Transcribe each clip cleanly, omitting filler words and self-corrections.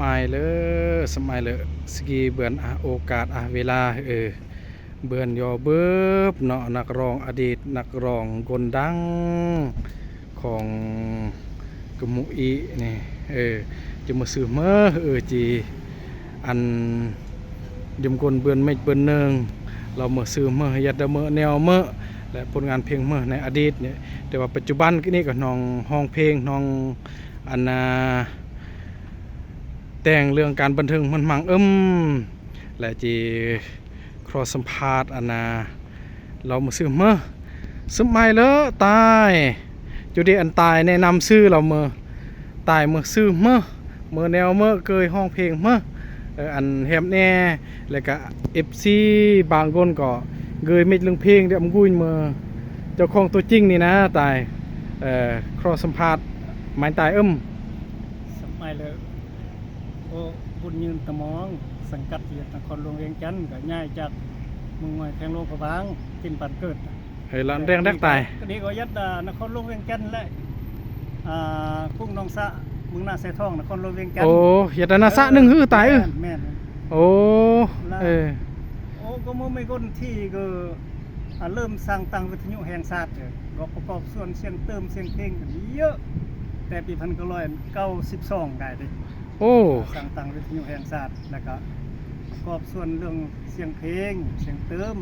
มัยเลยสมัยเลยสกีเบือนโอกาสเวลาเบือนยอเบิบเนาะนักร้องอดีตนักร้องคนดังของกมุอีนี่จะมาซื้อเมื่อจีอันยมคนเบือนไม่เบือนเนืองเรามาซื้อเมื่อยัดเมื่อแนวเมื่อและผลงานเพลงเมื่อในอดีตเนี่ยแต่ว่าปัจจุบันนี่ก็น้องห้องเพลงน้องอันแต่งเรื่องการบันเทิงมันมังและจีครอสัมภาษณ์เรามาซื้อเมื่อสมัยแล้วตายจุดเด่นอันตายแนะนำซื้อเราเมื่อตายเมื่อซื้อเมื่อแนวเมื่อเกยห้องเพลงเมื่ออันแฮมแน่แล้วก็FCบางคนก็เกยเม็ดเรื่องเพลงเดี๋ยวมันกุ้ยเมื่อเจ้าของตัวจริงนี่นะตายครอสัมภาษณ์หมายตายสมัยเลยโอ้บุญยืนตะมองสังกัดนครหลวงเวียงจันทร์ก็ง่ายจากเมืองใหม่แทงโลกบางกินปันเกิดแล้วแรงตายนี่ก็ยัดนครหลวงเวียงจันทร์และกุ้งนองสะเมืองนาเสทองนครหลวงเวียงจันทร์โอ้ยัดนาสะหนึ่งฮือตายแม่โอ้ก็เมื่อไม่ก้นที่ก็เริ่มสร้างตังวิทยุแห่งชาติก็ประกอบส่วนเสียงเติมเสียงเพลงเยอะแต่ปี1992ได้เลยโอ้สร้างตังวิทยุแห่งชาติแล้วก็ประกอบส่วนเรื่องเสียงเพลงเสียงเติม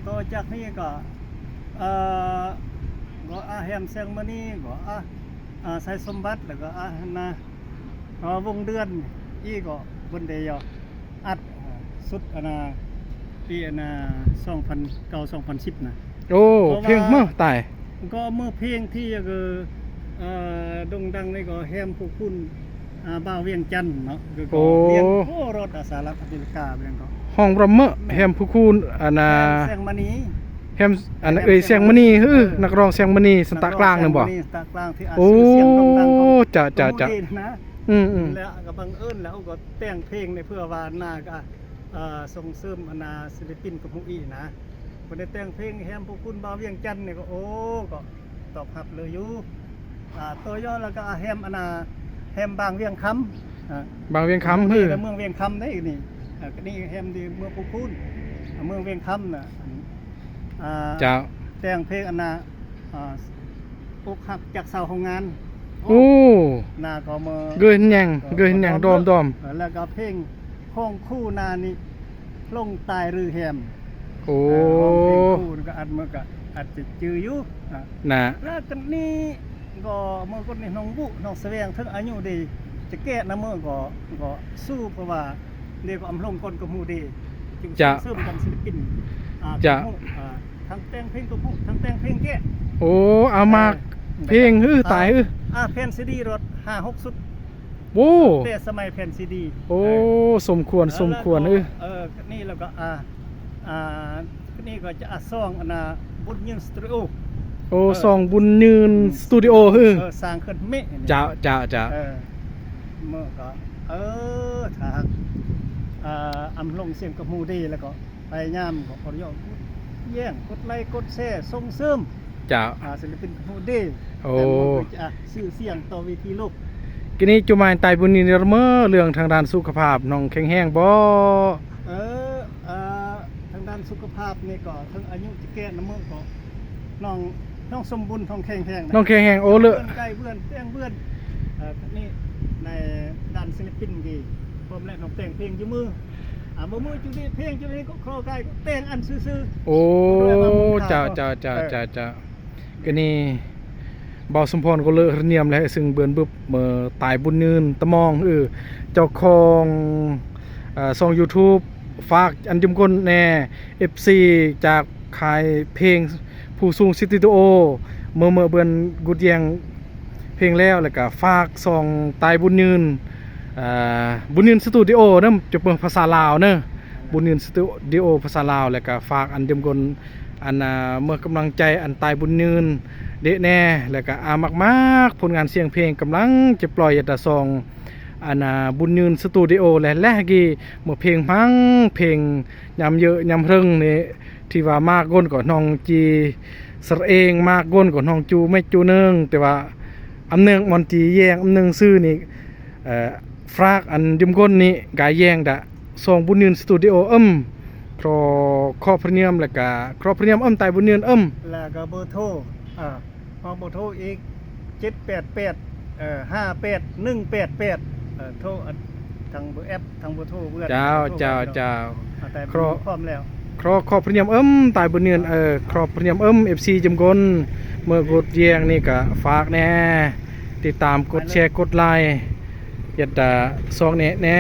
ต่อจากนี้ก็แฮมเสียงมณีก็ใส่สมบัติแล้วก็วงเดือนอีก็บนเดียวอัดสุดปี2009-2010นะโอ้เพลงเมื่อตายก็เมื่อเพลงที่ก็โด่งดังนี่ก็แฮมผู้คุณบ่าวเวียงจันทร์เนาะก็เรียนรถสหรัฐอเมริกาเรื่องก็ห้องรำเมื่อแฮมผู้คุณเสียงมณีแฮมเสียงมณีนักร้องเสียงมณีสตากลางนึงบ่สตากลางที่เสียงโด่งดังจะนะแล้วก็บังเอิญแล้วก็แต่งเพลงในเพื่อว่าหน้าก็ส่งเสริมศิลปินกับผู้อีนะคนได้แต่งเพลงแฮมผู้คุณบ่าวเวียงจันทร์นี่ก็ก็ตอบรับเลยอยู่ตัวย่อแล้วก็แฮมบางเวียงคำบางเวียงคำเมืองเวียงคำได้นี่นี่แฮมดีเมืองผู้คุณเมืองเวียงคำน่ะจะแต่งเพลงอกหักจากเสาของงานนาก็มาเกยแหงดอมแล้วก็เพลงห้องคู่นานี่ลงตายหรือแฮมโอ้เพลงคู่ก็อัดมือก็อัดจิตจืออยู่นะแล้วกันนี้ก็เมื่อคนนี้น้องบุน้องแสวงถึงอายุดีจะแก้นะเมื่อก็สู้เพราะว่าเรียกว่าอำลงคนกับมูดีจะเสริมกันศิลปินจะทั้งแต่งเพลงตัวผู้ทั้งแต่งเพลงแก้โอ้เอามาเพลงตายแผ่นซีดีรถ5-6สุดโอ้แต่สมัยแผ่นซีดีโอ้สมควรนี่แล้วก็นี่ก็จะซ่องบุญยืนสตูดิโอซองบุญยืนสตูดิโอสร้างขึ้นเมะจะเมื่อก็ถ้าอำลงเสียงกับมูดีแล้วก็พยายามก็ขออนุญาตแย่งกดไลค์กดแชร์ส่งเสริมศิลปินมูดีชื่อเสียงต่อวิธีโลกกินี้จุมายตายบุญนิรเมื่อเรื่องทางด้านสุขภาพน้องแข็งแรงบ่ทางด้านสุขภาพนี่ก็ทั้งอายุจะแก่น้ำเมื่อก็น้องสมบูรณ์ท้องแข็งแรงน้องแข็งแรงโอ้เลยใกล้เพื่อนแต่งเพื่อนนี่ในด้านศิลปินดีพร้อมและน้องแต่งเพลงอยู่มือมือจุดนี้เพลงจุดนี้ก็คลอใกล้แต่งอันซื่อโอ้จะก็นี่เบาสมพรก็เลยเนียมแล้วซึ่งเบือนบึบเมื่อตายบุญยืนตะมองเจ้าของช่อง YouTube ฝากอันจุมคนแน่ FC จากขายเพลงผู้สูงสตูดิโอเมื่อเบือนกุดแยงเพลงแล้วก็ฝากช่องตายบุญยืนสตูดิโอเนอะจะเป็นภาษาลาวเนอะบุญยืนสตูดิโอภาษาลาวแล้วก็ฝากอันจุมคนเมื่อกำลังใจอันตายบุญยืนเด็กแน่แล้วก็มากผลงานเสียงเพลงกำลังจะปล่อยซองบุญยืนสตูดิโอและกี่เมื่อเพลงพังเพลงยำเยอะยำเริงนี่ที่ว่ามากก้นก่อนน้องจีสระเองมากก้นก่อนน้องจูไม่จูเนืองแต่ว่าอำเนืองมอนจีแยงอำเนืองซื่อนี่ ฟรากอันดิมก้นนี่กายแยงดะส่งบุญเนือนสตูดิโอครอครอบพระเนียมแล้วก็ครอบพระเนียมตายบุญเนือนแล้วก็เบอร์โทรเอาเบอร์โทรอีก78858188โทรทางเบอร์แอปทางเบอร์โทรเพื่อน เจ้าแต่ ครอ พร้อมแล้ว ครอบพระเนียมตายบุญเนือนครอบพระเนียมFC จำกนเมื่อกดแยงนี่ก็ฝากแน่ติดตามกดแชร์กดไลค์อย่าซองแน่